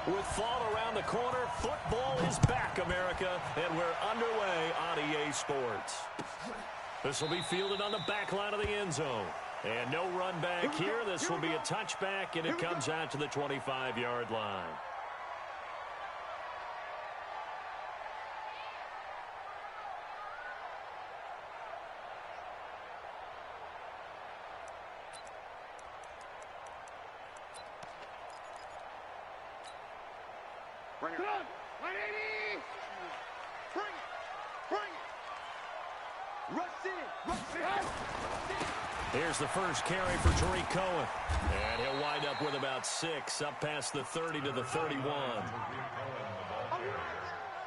With fall around the corner, football is back, America, and we're underway on EA Sports. This will be fielded on the back line of the end zone. And no run back here. This will be a touchback, and it comes out to the 25-yard line. Bring it. 180. Bring it. Bring it. Rush in. Rush in. Here's the first carry for Tariq Cohen. And he'll wind up with about 6, up past the 30 to the 31.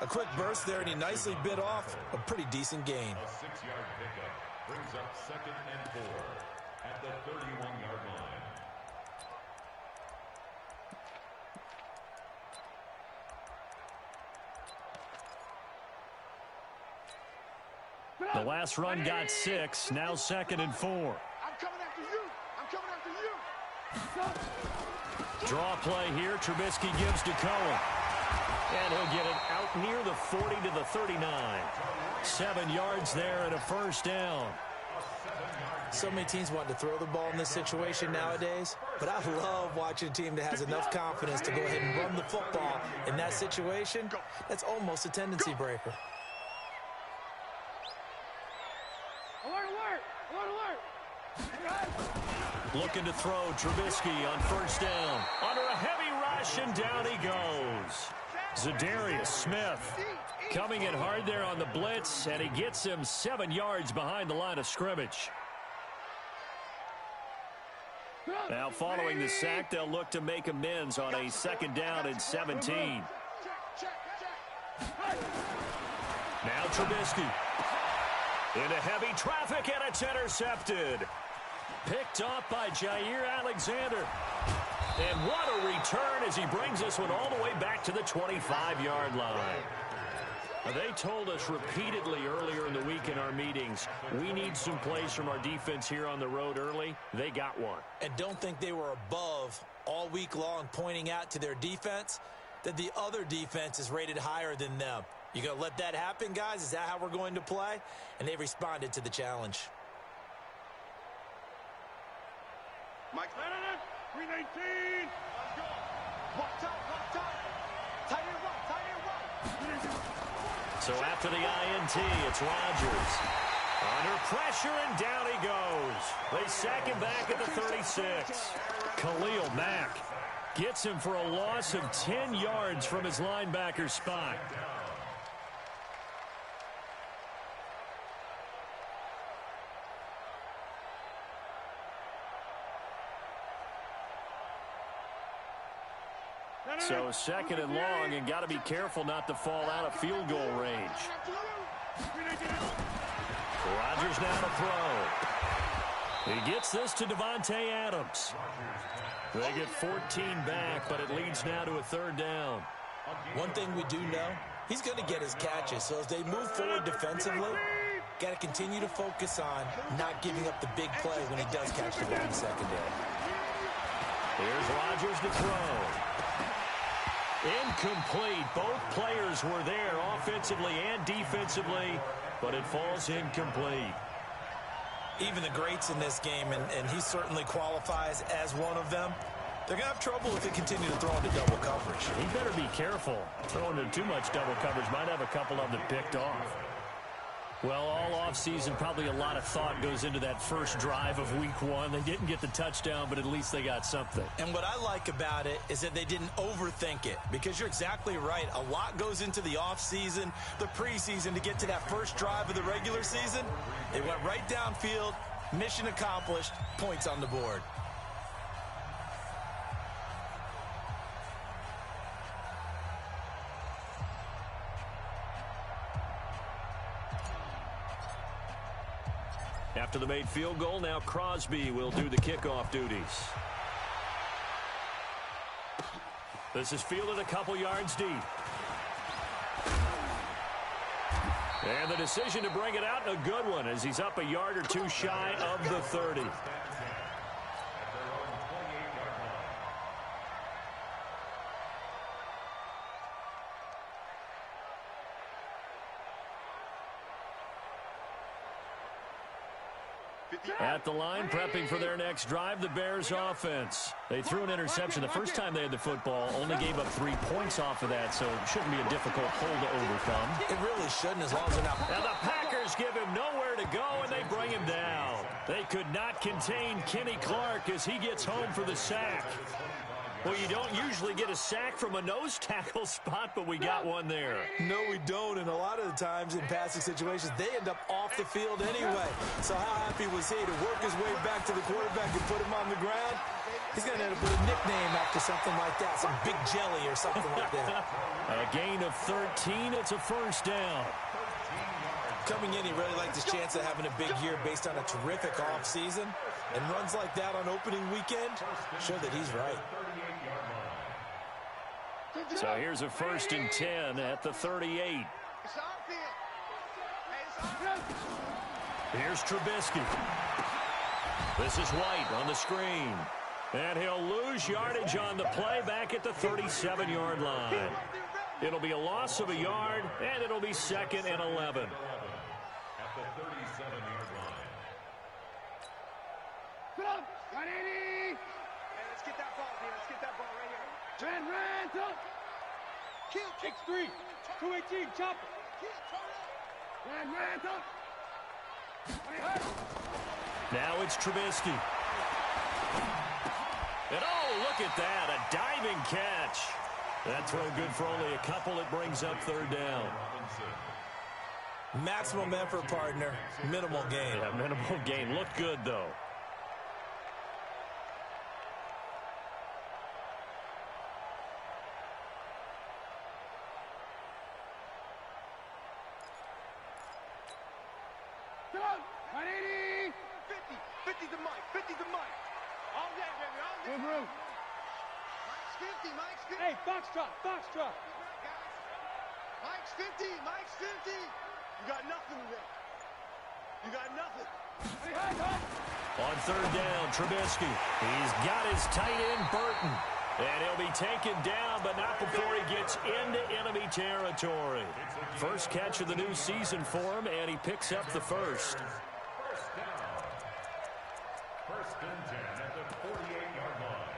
A quick burst there, and he nicely bit off a pretty decent gain. A 6-yard pickup brings up 2nd and 4 at the 31-yard line. The last run got 6, now 2nd and 4. I'm coming after you. I'm coming after you. Draw play here. Trubisky gives to Cohen. And he'll get it out near the 40 to the 39. 7 yards there and a first down. So many teams want to throw the ball in this situation nowadays, but I love watching a team that has enough confidence to go ahead and run the football in that situation. That's almost a tendency breaker. Looking to throw Trubisky on first down. Under a heavy rush, and down he goes. Zadarius Smith coming in hard there on the blitz, and he gets him 7 yards behind the line of scrimmage. Now following the sack, they'll look to make amends on a 2nd down and 17. Now Trubisky. Into heavy traffic, and it's intercepted. Picked off by Jair Alexander. And what a return as he brings this one all the way back to the 25-yard line. They told us repeatedly earlier in the week in our meetings, we need some plays from our defense here on the road early. They got one. And don't think they were above all week long pointing out to their defense that the other defense is rated higher than them. You going to let that happen, guys? Is that how we're going to play? And they responded to the challenge. Mike Lennon, 319. Let's go. Watch out, watch out. Tight end right, tight end right. So after the INT, it's Rodgers. Under pressure, and down he goes. They sack him back at the 36. Khalil Mack gets him for a loss of 10 yards from his linebacker spot. So 2nd and long, and got to be careful not to fall out of field goal range. Rodgers now to throw. He gets this to Davante Adams. They get 14 back, but it leads now to a 3rd down. One thing we do know, he's going to get his catches. So as they move forward defensively, got to continue to focus on not giving up the big play when he does catch the ball in the secondary. Here's Rodgers to throw. Incomplete. Both players were there offensively and defensively, but it falls incomplete. Even the greats in this game, and he certainly qualifies as one of them, they're going to have trouble if they continue to throw into double coverage. He better be careful. Throwing into too much double coverage might have a couple of them picked off. Well, all offseason, probably a lot of thought goes into that first drive of week 1. They didn't get the touchdown, but at least they got something. And what I like about it is that they didn't overthink it, because you're exactly right. A lot goes into the offseason, the preseason, to get to that first drive of the regular season. They went right downfield, mission accomplished, points on the board. After the made field goal, now Crosby will do the kickoff duties. This is fielded a couple yards deep. And the decision to bring it out, a good one, as he's up a yard or two shy of the 30. At the line, prepping for their next drive, the Bears offense. They threw an interception the first time they had the football, only gave up 3 points off of that, so it shouldn't be a difficult hole to overcome. It really shouldn't, as long as they're not. And the Packers give him nowhere to go, and they bring him down. They could not contain Kenny Clark as he gets home for the sack. Well, you don't usually get a sack from a nose tackle spot, but we got one there. No, we don't, and a lot of the times in passing situations, they end up off the field anyway. So how happy was he to work his way back to the quarterback and put him on the ground? He's going to end up with a nickname after something like that, some Big Jelly or something like that. A gain of 13, it's a first down. Coming in, he really liked his chance of having a big year based on a terrific offseason. And runs like that on opening weekend show that he's right. So here's a 1st and 10 at the 38. Here's Trubisky. This is White on the screen. And he'll lose yardage on the play back at the 37-yard line. It'll be a loss of a yard, and it'll be 2nd and 11. At the 37-yard line. Put up, 180. Hey, let's get that ball, dude. Let's get that ball right here. Trent Randall. Kill. X3. 218. Chop. Kill. Trent Randall. Now it's Trubisky. And oh, look at that. A diving catch. That throw good for only a couple. It brings up 3rd down. Maximum effort, partner. Minimal gain. Yeah, minimal gain. Looked good, though. Come on. 180. 50. 50 to Mike. 50 to Mike. All day, baby. All day. Good room. Mike's 50. Mike's 50. Hey, Foxtrot. Foxtrot. Mike's 50. Mike's 50. You got nothing today. You got nothing. On 3rd down, Trubisky. He's got his tight end, Burton. And he'll be taken down, but not before he gets into enemy territory. First catch of the new season for him, and he picks up the first. 1st and 10 at the 48-yard line.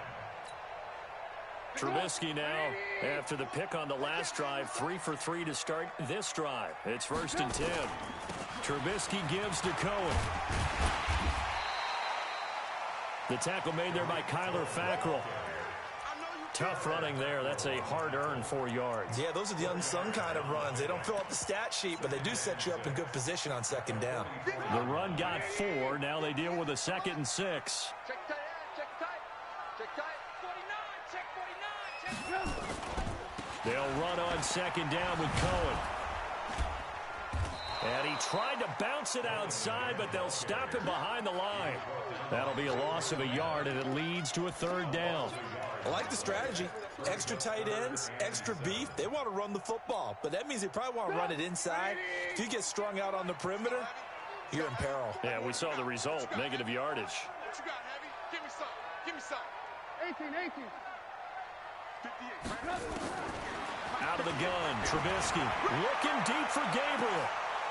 Trubisky now, after the pick on the last drive, 3 for 3 to start this drive. It's 1st and 10. Trubisky gives to Cohen. The tackle made there by Kyler Fackrell. Tough running there. That's a hard-earned 4 yards. Yeah, those are the unsung kind of runs. They don't fill up the stat sheet, but they do set you up in good position on 2nd down. The run got 4. Now they deal with a 2nd and 6. Check tight, check tight. Check tight. 49, check 49. Check. They'll run on 2nd down with Cohen. And he tried to bounce it outside, but they'll stop him behind the line. That'll be a loss of a yard, and it leads to a 3rd down. I like the strategy. Extra tight ends, extra beef. They want to run the football, but that means they probably want to run it inside. If you get strung out on the perimeter, you're in peril. Yeah, we saw the result, negative yardage. What you got, Heavy? Give me some. Give me some. 18. 58. Out of the gun, Trubisky looking deep for Gabriel.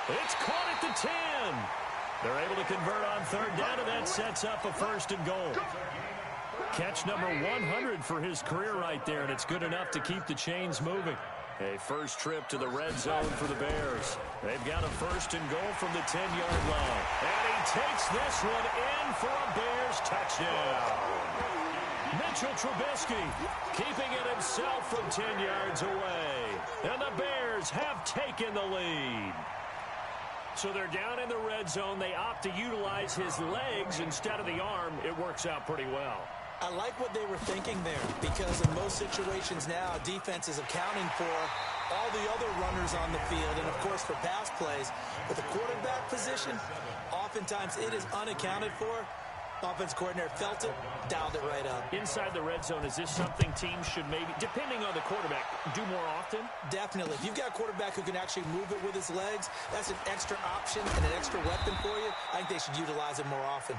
It's caught at the 10. They're able to convert on 3rd down, and that sets up a 1st and goal. Catch number 100 for his career right there, and it's good enough to keep the chains moving. A first trip to the red zone for the Bears. They've got a 1st and goal from the 10-yard line. And he takes this one in for a Bears touchdown. Mitchell Trubisky keeping it himself from 10 yards away. And the Bears have taken the lead. So they're down in the red zone. They opt to utilize his legs instead of the arm. It works out pretty well. I like what they were thinking there, because in most situations now, defense is accounting for all the other runners on the field, and of course for pass plays. But the quarterback position, oftentimes it is unaccounted for. Offense coordinator felt it, dialed it right up. Inside the red zone, is this something teams should maybe, depending on the quarterback, do more often? Definitely. If you've got a quarterback who can actually move it with his legs, that's an extra option and an extra weapon for you. I think they should utilize it more often.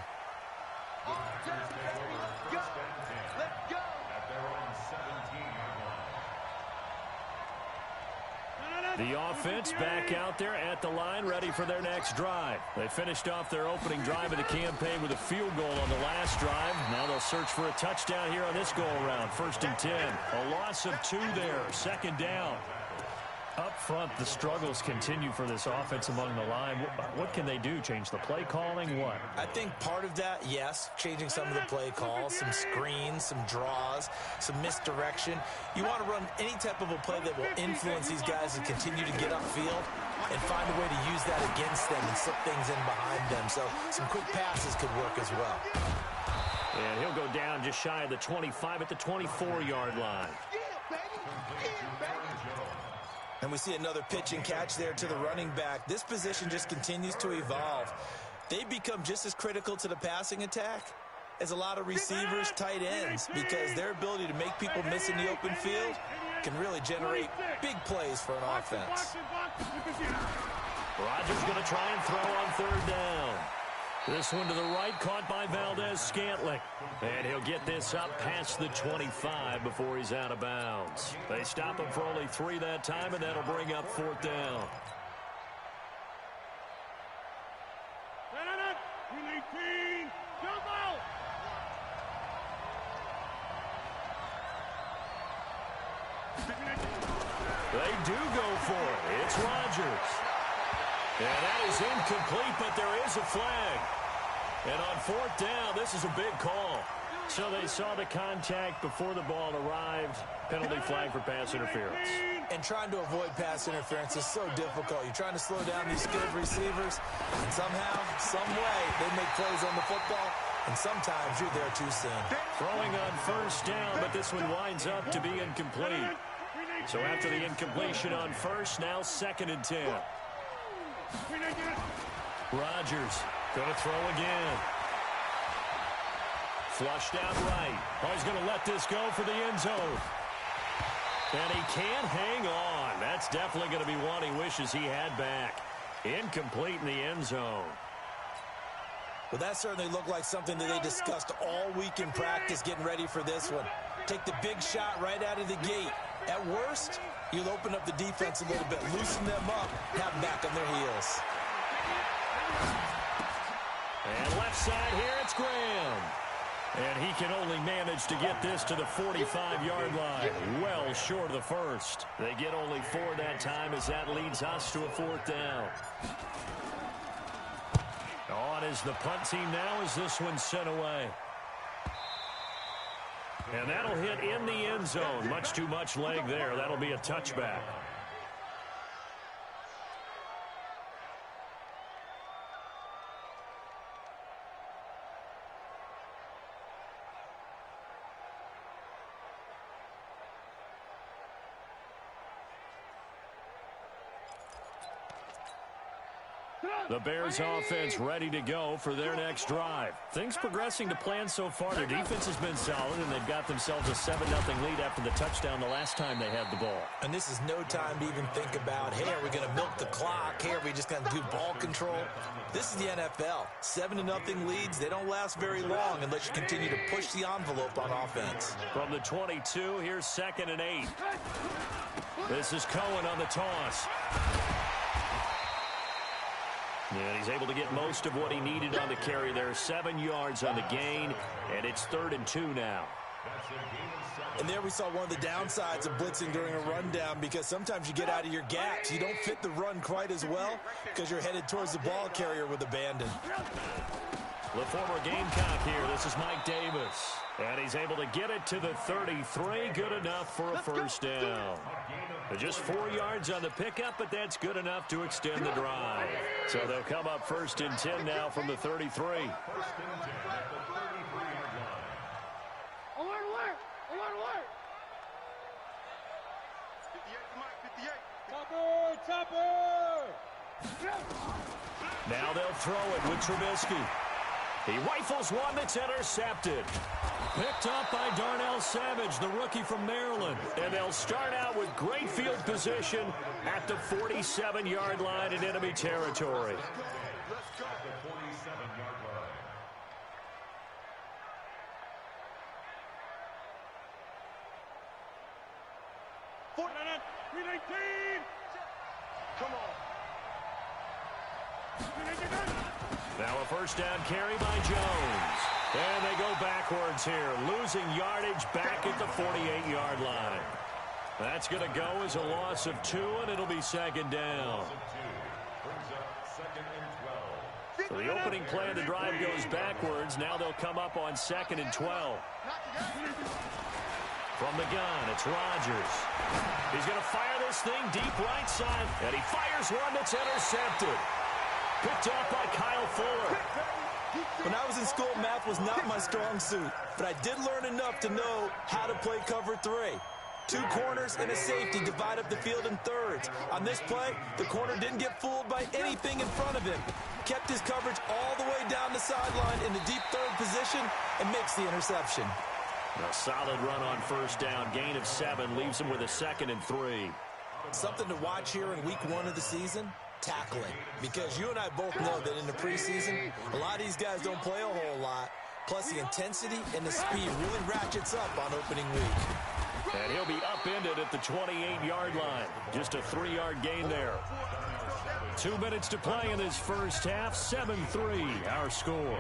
Let's go. At their own 17-yard line. The offense back out there at the line, ready for their next drive. They finished off their opening drive of the campaign with a field goal on the last drive. Now they'll search for a touchdown here on this go-around. 1st and 10. A loss of 2 there. 2nd down. Up front, the struggles continue for this offense among the line. What can they do? Change the play calling? What? I think part of that, yes, changing some of the play calls, some screens, some draws, some misdirection. You want to run any type of a play that will influence these guys to continue to get upfield and find a way to use that against them and slip things in behind them. So some quick passes could work as well. And he'll go down just shy of the 25 at the 24-yard line. And we see another pitch and catch there to the running back. This position just continues to evolve. They become just as critical to the passing attack as a lot of receivers, tight ends, because their ability to make people miss in the open field can really generate big plays for an offense. Rodgers going to try and throw on 3rd down. This one to the right, caught by Valdes-Scantling. And he'll get this up past the 25 before he's out of bounds. They stop him for only 3 that time, and that'll bring up 4th down. They do go for it. It's Rodgers. And that is incomplete, but there is a flag. And on 4th down, this is a big call. So they saw the contact before the ball arrived. Penalty flag for pass interference. And trying to avoid pass interference is so difficult. You're trying to slow down these skilled receivers, and somehow, some way, they make plays on the football, and sometimes you're there too soon. Throwing on 1st down, but this one winds up to be incomplete. So after the incompletion on 1st, now 2nd and 10. Rodgers going to throw again. Flushed out right. Oh, he's going to let this go for the end zone. And he can't hang on. That's definitely going to be one he wishes he had back. Incomplete in the end zone. Well, that certainly looked like something that they discussed all week in practice getting ready for this one. Take the big shot right out of the gate. At worst, you'll open up the defense a little bit, loosen them up, have them back on their heels. And left side here, it's Graham. And he can only manage to get this to the 45-yard line. Well short of the first. They get only 4 that time as that leads us to a 4th down. On is the punt team now as this one's sent away. And that'll hit in the end zone. Much too much leg there. That'll be a touchback. The Bears offense ready to go for their next drive. Things progressing to plan so far. Their defense has been solid, and they've got themselves a 7-0 lead after the touchdown the last time they had the ball. And this is no time to even think about, hey, are we going to milk the clock? Hey, are we just going to do ball control? This is the NFL. 7-0 leads, they don't last very long unless you continue to push the envelope on offense. From the 22, here's 2nd and 8. This is Cohen on the toss. And he's able to get most of what he needed on the carry there. 7 yards on the gain, and it's 3rd and 2 now. And there we saw one of the downsides of blitzing during a rundown, because sometimes you get out of your gaps. You don't fit the run quite as well because you're headed towards the ball carrier with abandon. The former Gamecock here. This is Mike Davis. And he's able to get it to the 33. Good enough for a 1st down. Just 4 yards on the pickup, but that's good enough to extend the drive. So they'll come up 1st and 10 now from the 33. Alert, alert! Alert, alert! 58, Mike, 58. Topper! Now they'll throw it with Trubisky. He rifles one that's intercepted. Picked up by Darnell Savage, the rookie from Maryland. And they'll start out with great field position at the 47-yard line in enemy territory. Let's go. The 47-yard line. A first down carry by Jones. And they go backwards here, losing yardage back at the 48-yard line. That's going to go as a loss of 2, and it'll be second down. So the opening play of the drive goes backwards. Now they'll come up on 2nd and 12. From the gun, it's Rodgers. He's going to fire this thing deep right side, and he fires one that's intercepted. Picked off by Kyle Fuller. When I was in school, math was not my strong suit, but I did learn enough to know how to play cover 3. 2 corners and a safety divide up the field in thirds. On this play, the corner didn't get fooled by anything in front of him. Kept his coverage all the way down the sideline in the deep third position and makes the interception. A solid run on first down. Gain of 7 leaves him with a 2nd and 3. Something to watch here in week 1 of the season, tackling. Because you and I both know that in the preseason, a lot of these guys don't play a whole lot. Plus the intensity and the speed really ratchets up on opening week. And he'll be upended at the 28-yard line. Just a 3-yard gain there. 2 minutes to play in this first half. 7-3 our score.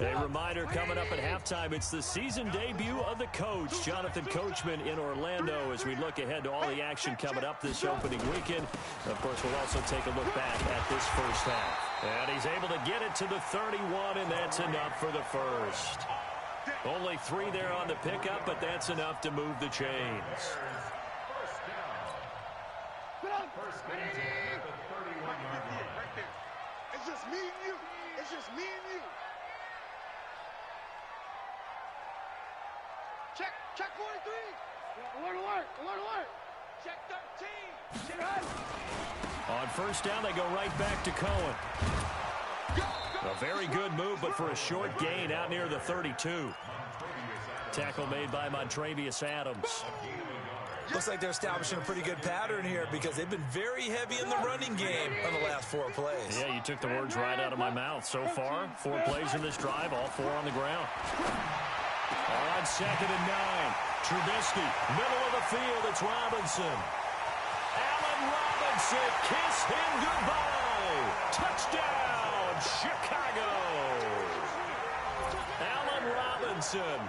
A reminder coming up at halftime, it's the season debut of the coach, Jonathan Coachman, in Orlando, as we look ahead to all the action coming up this opening weekend. Of course, we'll also take a look back at this first half. And he's able to get it to the 31, and that's enough for the first. Only 3 there on the pickup, but that's enough to move the chains. First down at the 31-yard line. Right there. It's just me and you. It's just me and you. Check 43. Alert. Check 13. Check right. On first down, they go right back to Cohen. A very good move, but for a short gain out near the 32. Tackle made by Montravius Adams. Looks like they're establishing a pretty good pattern here because they've been very heavy in the running game on the last 4 plays. Yeah, you took the words right out of my mouth. So far, 4 plays in this drive, all 4 on the ground. On 2nd and 9, Trubisky, middle of the field, it's Robinson. Allen Robinson, kiss him goodbye. Touchdown, Chicago. Allen Robinson,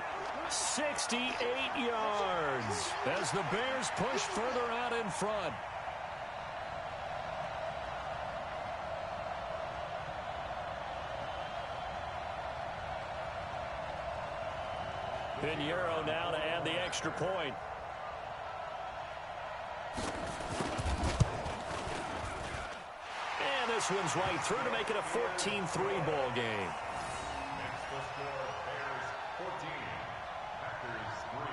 68 yards as the Bears push further out in front. Pinheiro now to add the extra point. And this one's right through to make it a 14-3 ball game. Next the score, Bears 14, Packers 3.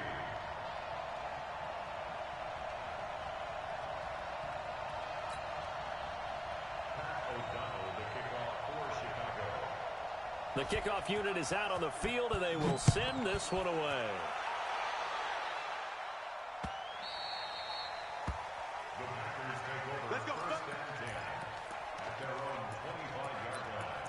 Pat O'Donnell, the kickoff for Chicago. The kickoff unit is out on the field, and they will send this one away. The Packers take over. Let's go. First and 10 at their own 25-yard line.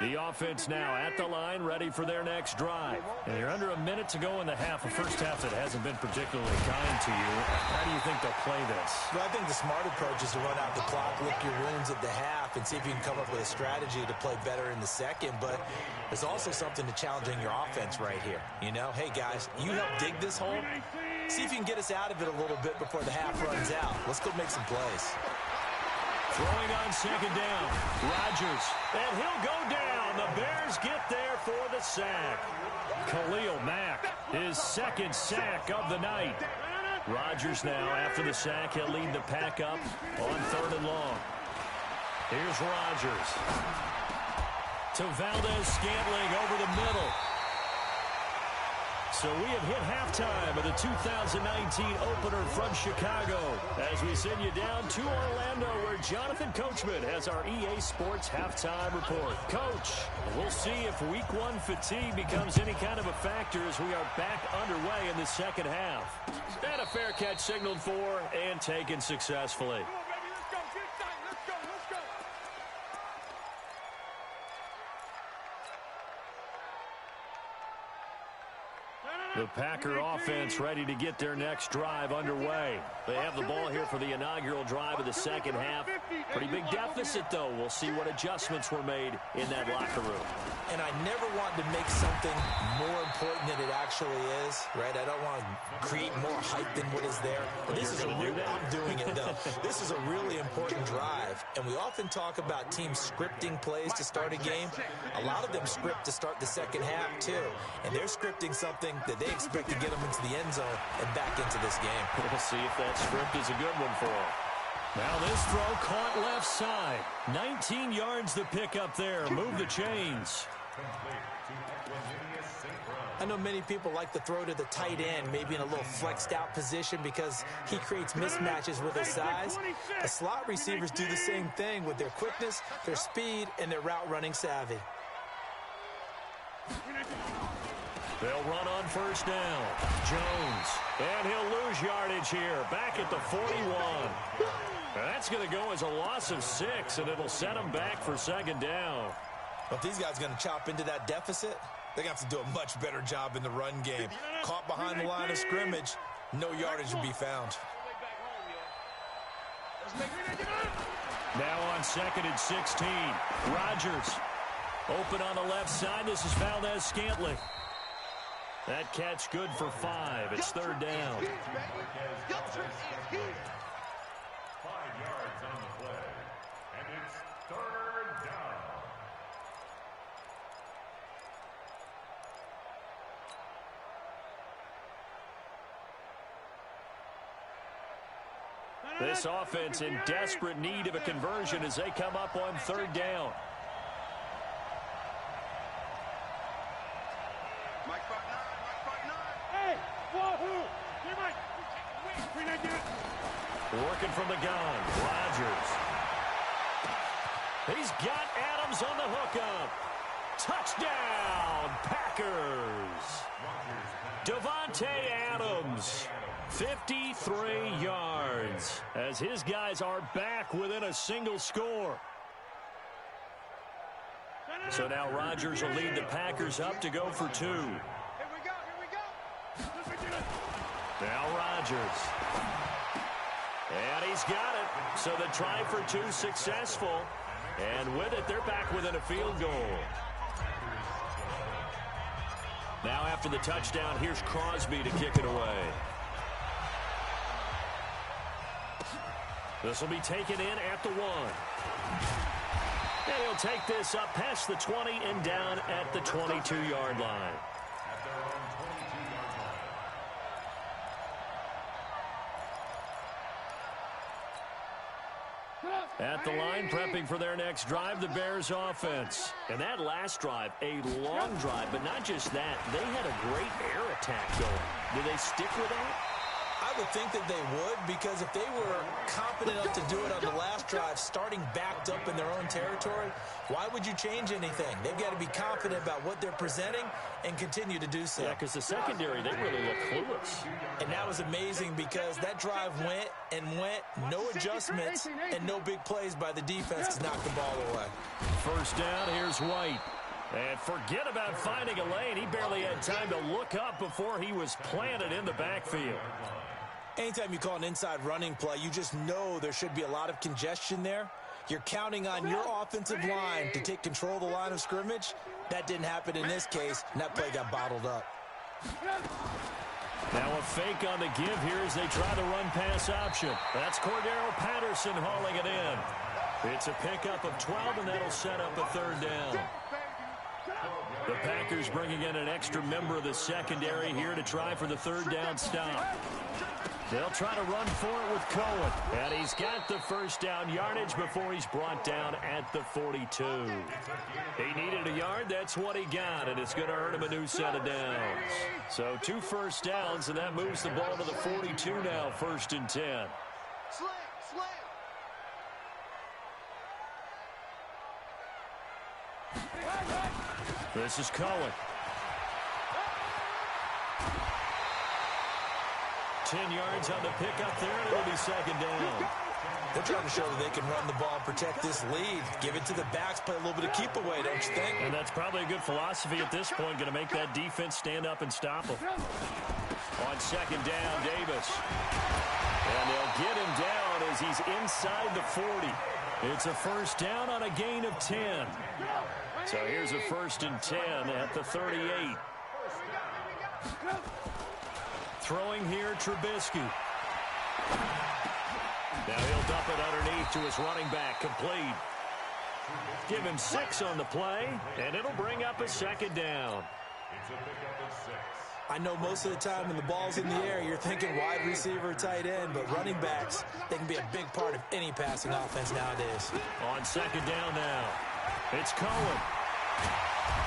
The offense now at the line, ready for their next drive. And you're under a minute to go in the half, a first half that hasn't been particularly kind to you. How do you think they'll play this? Well, I think the smart approach is to run out the clock, lick your wounds at the half, and see if you can come up with a strategy to play better in the second. But there's also something to challenging your offense right here. You know, hey, guys, you help dig this hole. See if you can get us out of it a little bit before the half runs out. Let's go make some plays. Throwing on 2nd down, Rodgers, and he'll go down. The Bears get there for the sack. Khalil Mack, his 2nd sack of the night. Rodgers now, after the sack, he'll lead the pack up on 3rd and long. Here's Rodgers. To Valdez-Scantling over the middle. So we have hit halftime of the 2019 opener from Chicago as we send you down to Orlando where Jonathan Coachman has our EA Sports halftime report. Coach, we'll see if week 1 fatigue becomes any kind of a factor as we are back underway in the second half. And a fair catch signaled for and taken successfully. Come on, baby. Let's go. Get it tight. Let's go. The Packer offense ready to get their next drive underway. They have the ball here for the inaugural drive of the second half. Pretty big deficit, though. We'll see what adjustments were made in that locker room. And I never want to make something more important than it actually is, right? I don't want to create more hype than what is there. But this is I'm doing it, though. This is a really important drive. And we often talk about teams scripting plays to start a game. A lot of them script to start the second half, too. And they're scripting something that they expect to get them into the end zone and back into this game. We'll see if that script is a good one for them. Now this throw caught left side. 19 yards to pick up there. Move the chains. I know many people like to throw to the tight end, maybe in a little flexed out position because he creates mismatches with his size. The slot receivers do the same thing with their quickness, their speed, and their route running savvy. They'll run on first down. Jones. And he'll lose yardage here. Back at the 41. That's going to go as a loss of 6, and it'll set him back for second down. Well, if these guys are going to chop into that deficit, they're going to have to do a much better job in the run game. Caught behind the line of scrimmage, no yardage will be found. Now on second and 16. Rodgers. Open on the left side. This is Valdez-Scantling. That catch good for 5. It's third down. 5 yards on the play. And it's third down. This offense in desperate need of a conversion as they come up on third down. Working from the gun, Rodgers. He's got Adams on the hookup. Touchdown, Packers. Davante Adams, 53 yards, as his guys are back within a single score. So now Rodgers will lead the Packers up to go for 2. Here we go. Now Rodgers. And he's got it. So the try for 2 successful. And with it, they're back within a field goal. Now after the touchdown, here's Crosby to kick it away. This will be taken in at the 1. And he'll take this up past the 20 and down at the 22-yard line. At the line, prepping for their next drive, the Bears offense. And that last drive, a long drive, but not just that. They had a great air attack going. Do they stick with that? I would think that they would, because if they were competent enough to do it on the last drive, starting backed up in their own territory, why would you change anything? They've got to be confident about what they're presenting and continue to do so. Yeah, because the secondary, they really look clueless. And that was amazing because that drive went, no adjustments, and no big plays by the defense to knock the ball away. First down, here's White. And forget about finding a lane. He barely had time to look up before he was planted in the backfield. Anytime you call an inside running play, you just know there should be a lot of congestion there. You're counting on your offensive line to take control of the line of scrimmage. That didn't happen in this case, and that play got bottled up. Now a fake on the give here as they try the run-pass option. That's Cordero Patterson hauling it in. It's a pickup of 12, and that'll set up a third down. The Packers bringing in an extra member of the secondary here to try for the third down stop. They'll try to run for it with Cohen. And he's got the first down yardage before he's brought down at the 42. He needed a yard. That's what he got, and it's going to earn him a new set of downs. So 2 first downs, and that moves the ball to the 42 now, 1st and 10. This is Cohen. 10 yards on the pickup there, and it'll be second down. They're trying to show that they can run the ball and protect this lead. Give it to the backs, play a little bit of keep away, don't you think? And that's probably a good philosophy at this point, going to make that defense stand up and stop them. On second down, Davis. And they'll get him down as he's inside the 40. It's a first down on a gain of 10. So here's a 1st and 10 at the 38. Throwing here, Trubisky. Now he'll dump it underneath to his running back, complete. Give him 6 on the play, and it'll bring up a second down. I know most of the time when the ball's in the air, you're thinking wide receiver, tight end, but running backs, they can be a big part of any passing offense nowadays. On second down now, it's Cohen.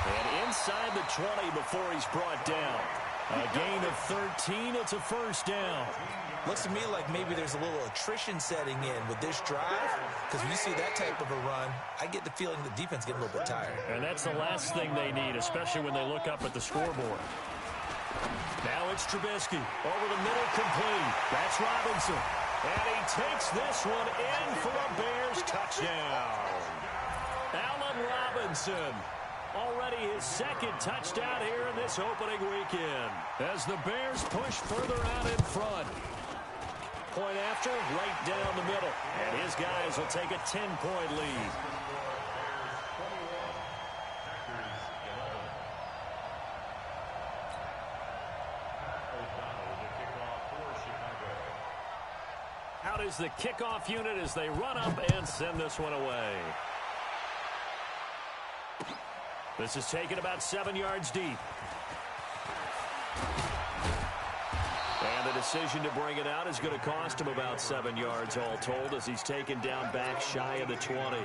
And inside the 20 before he's brought down. A gain of 13, it's a first down. Looks to me like maybe there's a little attrition setting in with this drive, because when you see that type of a run, I get the feeling the defense getting a little bit tired. And that's the last thing they need, especially when they look up at the scoreboard. Now it's Trubisky. Over the middle, complete. That's Robinson. And he takes this one in for a Bears touchdown. Allen Robinson. Already his second touchdown here in this opening weekend. As the Bears push further out in front. Point after, right down the middle. And his guys will take a 10-point lead. Out is the kickoff unit as they run up and send this one away. This is taken about 7 yards deep. And the decision to bring it out is going to cost him about 7 yards all told as he's taken down back shy of the 20.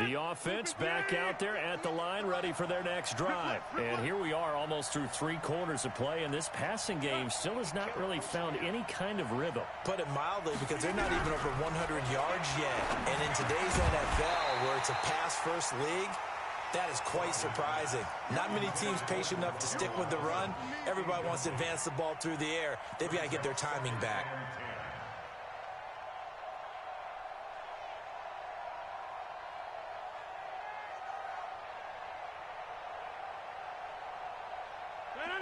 The offense back out there at the line, ready for their next drive. And here we are almost through 3 quarters of play, and this passing game still has not really found any kind of rhythm. Put it mildly, because they're not even over 100 yards yet. And in today's NFL, where it's a pass-first league, that is quite surprising. Not many teams patient enough to stick with the run. Everybody wants to advance the ball through the air. They've got to get their timing back.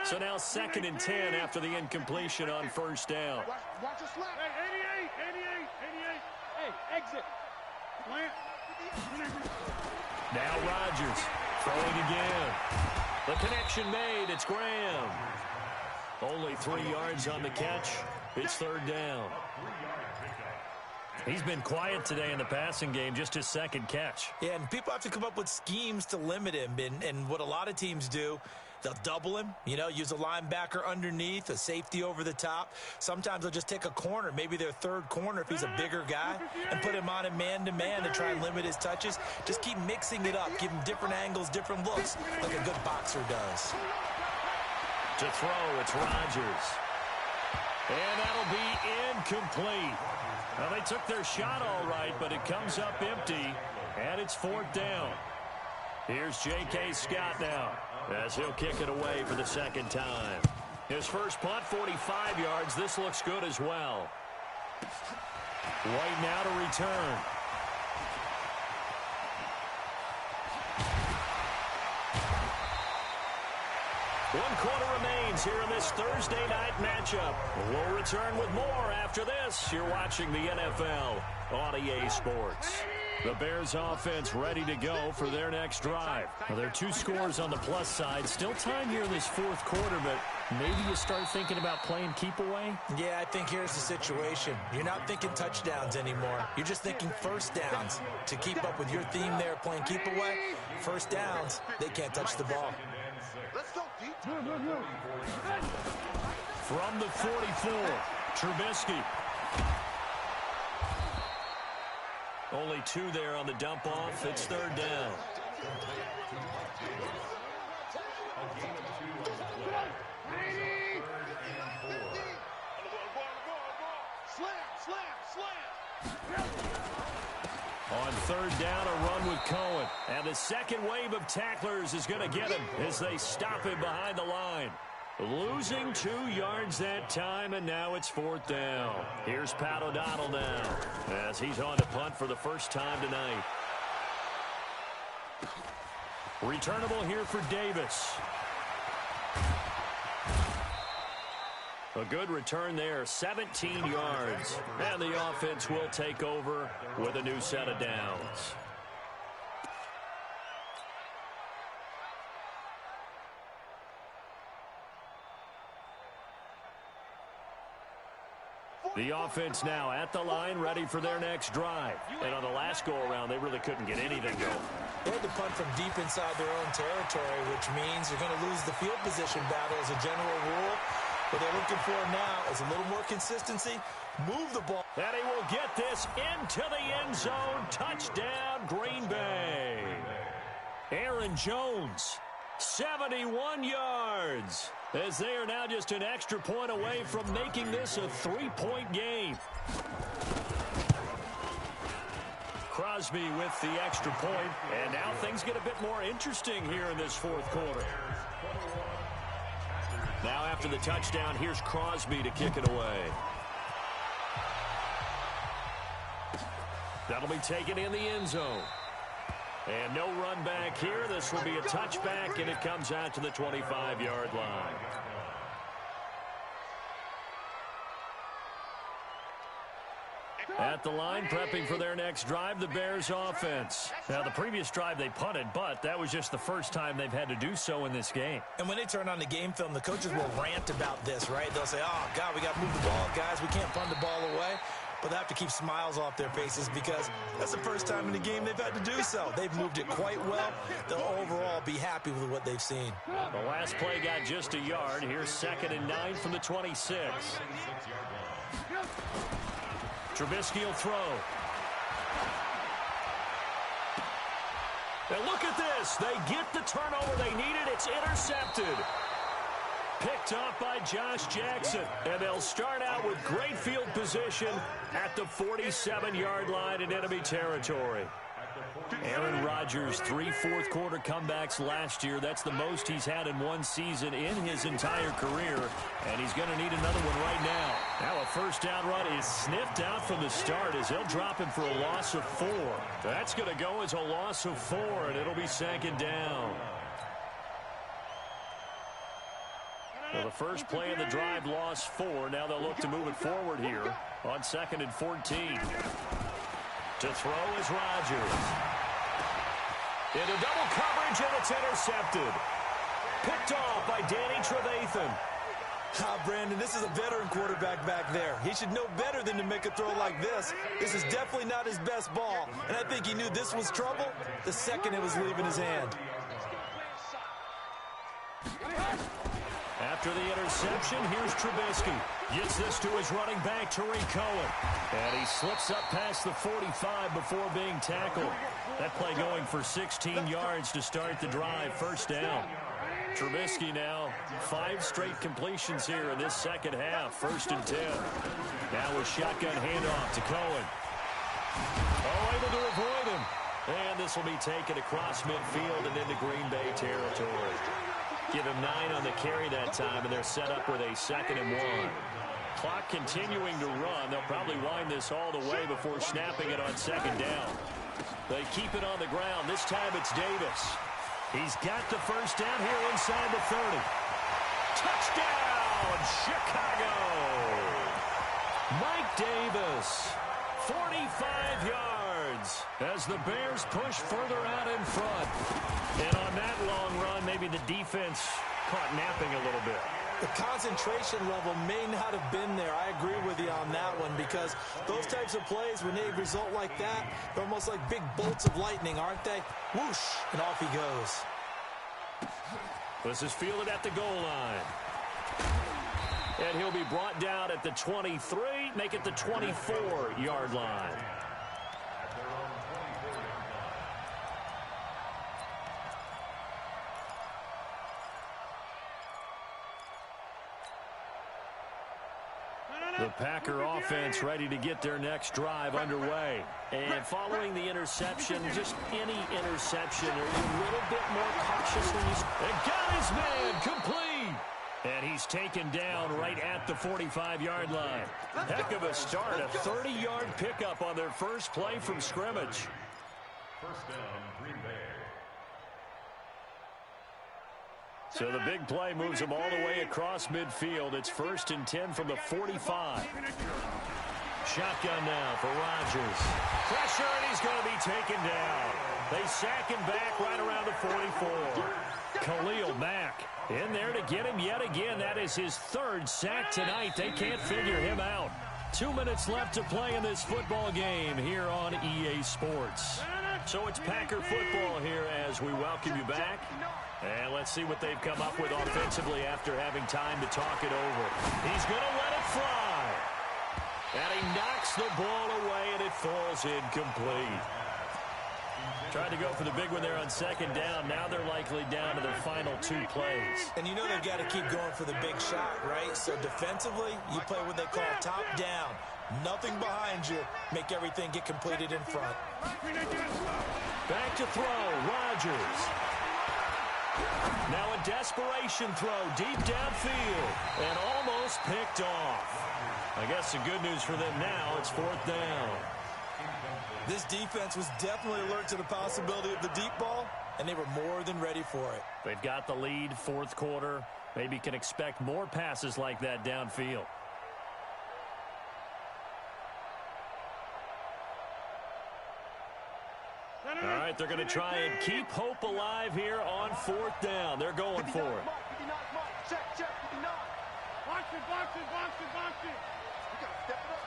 So now 2nd and 10 after the incompletion on first down. Watch us left. Hey, 88. Hey, exit. Now Rodgers throwing again. The connection made. It's Graham. Only 3 yards on the catch. It's 3rd down. He's been quiet today in the passing game, just his 2nd catch. Yeah, and people have to come up with schemes to limit him. And what a lot of teams do, they'll double him, use a linebacker underneath, a safety over the top. Sometimes they'll just take a corner, maybe their 3rd corner if he's a bigger guy, and put him on him man-to-man to try and limit his touches. Just keep mixing it up, give him different angles, different looks, like a good boxer does. To throw, it's Rodgers. And that'll be incomplete. Well, they took their shot all right, but it comes up empty, and it's 4th down. Here's J.K. Scott now, as he'll kick it away for the 2nd time. His first punt, 45 yards. This looks good as well. Right now to return. One quarter remains here in this Thursday night matchup. We'll return with more after this. You're watching the NFL on EA Sports. The Bears offense ready to go for their next drive. Well, there are 2 scores on the plus side. Still time here in this 4th quarter, but maybe you start thinking about playing keep away? Yeah, I think here's the situation. You're not thinking touchdowns anymore. You're just thinking first downs. To keep up with your theme there, playing keep away, first downs, they can't touch the ball. Let's go deep. From the 44, Trubisky. Only 2 there on the dump off. It's 3rd down. Slam. third down, a run with Cohen. And the second wave of tacklers is going to get him as they stop him behind the line. Losing 2 yards that time, and now it's fourth down. Here's Pat O'Donnell now as he's on to punt for the first time tonight. Returnable here for Davis. A good return there, 17 yards. And the offense will take over with a new set of downs. The offense now at the line, ready for their next drive. And on the last go-around, they really couldn't get anything going. They had to punt from deep inside their own territory, which means you're going to lose the field position battle as a general rule. What they're looking for now is a little more consistency. Move the ball. And he will get this into the end zone. Touchdown, Green Bay. Aaron Jones, 71 yards. As they are now just an extra point away from making this a 3-point game. Crosby with the extra point, and now things get a bit more interesting here in this fourth quarter. Now after the touchdown, here's Crosby to kick it away. That'll be taken in the end zone. And no run back here. This will be a touchback, and it comes out to the 25-yard line. At the line, prepping for their next drive, the Bears offense. Now, the previous drive they punted, but that was just the first time they've had to do so in this game. And when they turn on the game film, the coaches will rant about this, right? They'll say, oh, God, we got to move the ball, guys. We can't punt the ball away. But they have to keep smiles off their faces because that's the first time in the game they've had to do so. They've moved it quite well. They'll overall be happy with what they've seen. The last play got just a yard. Here's 2nd and 9 from the 26. Trubisky will throw. And look at this. They get the turnover they needed. It's intercepted. Picked off by Josh Jackson. And they'll start out with great field position at the 47-yard line in enemy territory. Aaron Rodgers, 3 fourth-quarter comebacks last year. That's the most he's had in one season in his entire career. And he's going to need another one right now. Now a first-down run is sniffed out from the start as they'll drop him for a loss of 4. That's going to go as a loss of 4, and it'll be 2nd down. Well, the first play of the drive lost 4. Now they'll look to move it forward here on 2nd and 14. To throw is Rodgers. Into double coverage, and it's intercepted. Picked off by Danny Trevathan. Brandon, this is a veteran quarterback back there. He should know better than to make a throw like this. This is definitely not his best ball, and I think he knew this was trouble the second it was leaving his hand. After the interception, here's Trubisky. Gets this to his running back, Tariq Cohen. And he slips up past the 45 before being tackled. That play going for 16 yards to start the drive. First down. Trubisky now 5 straight completions here in this second half. 1st and 10. Now a shotgun handoff to Cohen. Oh, able to avoid him. And this will be taken across midfield and into Green Bay territory. Give him 9 on the carry that time, and they're set up with a 2nd and 1. Clock continuing to run. They'll probably wind this all the way before snapping it on 2nd down. They keep it on the ground. This time it's Davis. He's got the first down here inside the 30. Touchdown, Chicago! Mike Davis, 45 yards as the Bears push further out in front. And on that long run, maybe the defense caught napping a little bit. The concentration level may not have been there. I agree with you on that one because those types of plays, when they result like that, they're almost like big bolts of lightning, aren't they? Whoosh, and off he goes. This is fielded at the goal line. And he'll be brought down at the 23, make it the 24-yard line. The Packer offense ready to get their next drive underway. And following the interception, just any interception, are you a little bit more cautious when you... And got his man complete! And he's taken down right at the 45-yard line. Heck of a start, a 30-yard pickup on their first play from scrimmage. First down, Green Bay. So the big play moves him all the way across midfield. It's 1st and 10 from the 45. Shotgun now for Rodgers. Pressure, and he's going to be taken down. They sack him back right around the 44. Khalil Mack in there to get him yet again. That is his 3rd sack tonight. They can't figure him out. 2 minutes left to play in this football game here on EA Sports. So it's Packer football here as we welcome you back. And let's see what they've come up with offensively after having time to talk it over. He's going to let it fly. And he knocks the ball away, and it falls incomplete. Tried to go for the big one there on 2nd down. Now they're likely down to their final 2 plays. And you know they've got to keep going for the big shot, right? So defensively, you play what they call top down. Nothing behind you. Make everything get completed in front. Back to throw. Rodgers. Now a desperation throw deep downfield. And almost picked off. I guess the good news for them now, it's 4th down. This defense was definitely alert to the possibility of the deep ball, and they were more than ready for it. They've got the lead, 4th quarter. Maybe can expect more passes like that downfield. All right, they're going to try and keep hope alive here on 4th down. They're going for it. Check, 59. Box it. You got to step it up.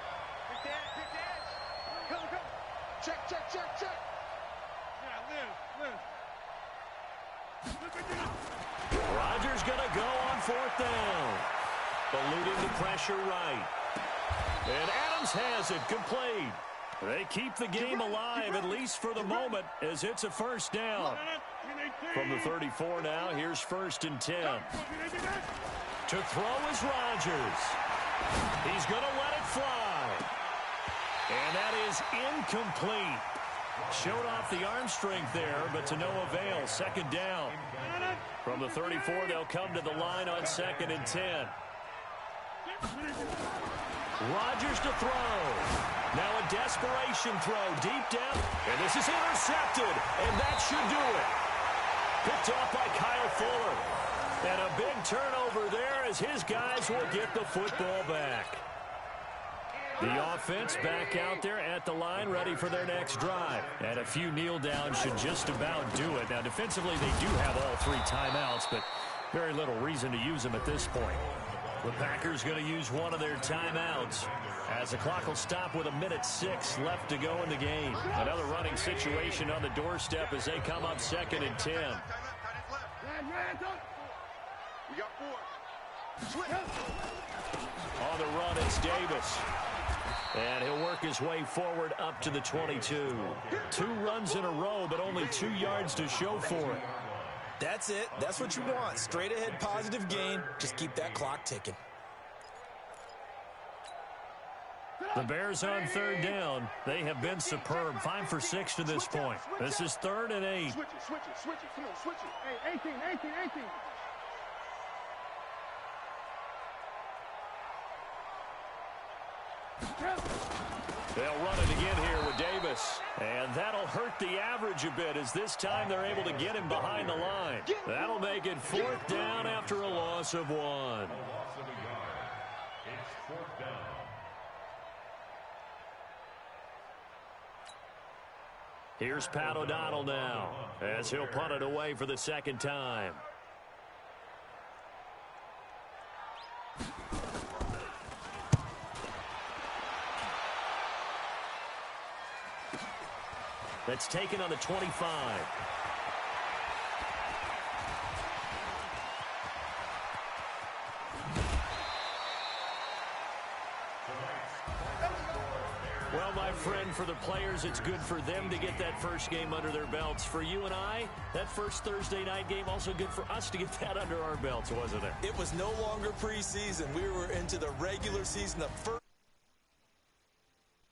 Big edge. Go. Check. Yeah, Liz. Rodgers going to go on 4th down. Eluding the pressure right. And Adams has it complete. They keep the game alive, at least for the moment, as it's a 1st down. From the 34 now, here's 1st and 10. To throw is Rodgers. He's going to let it fly. And that is incomplete. Showed off the arm strength there, but to no avail. 2nd down. From the 34, they'll come to the line on 2nd and 10. Rodgers to throw. Now a desperation throw deep down. And this is intercepted. And that should do it. Picked off by Kyle Fuller. And a big turnover there as his guys will get the football back. The offense back out there at the line, ready for their next drive. And a few kneel downs should just about do it. Now, defensively, they do have all 3 timeouts, but very little reason to use them at this point. The Packers going to use one of their timeouts as the clock will stop with 1:06 left to go in the game. Another running situation on the doorstep as they come up 2nd and 10. We got 4. On the run, it's Davis. And he'll work his way forward up to the 22. 2 runs in a row, but only 2 yards to show for it. That's it. That's what you want. Straight ahead positive gain. Just keep that clock ticking. The Bears on 3rd down. They have been superb. 5 for 6 to this point. This is 3rd and 8. Switch it. Come on, switch it. Hey, 18. They'll run it again here with Davis. And that'll hurt the average a bit as this time they're able to get him behind the line. That'll make it 4th down after a loss of 1. A loss of a yard. It's 4th down. Here's Pat O'Donnell now as he'll punt it away for the 2nd time. That's taken on the 25. Well, my friend, for the players, it's good for them to get that first game under their belts. For you and I, that first Thursday night game, also good for us to get that under our belts, wasn't it? It was no longer preseason. We were into the regular season. The first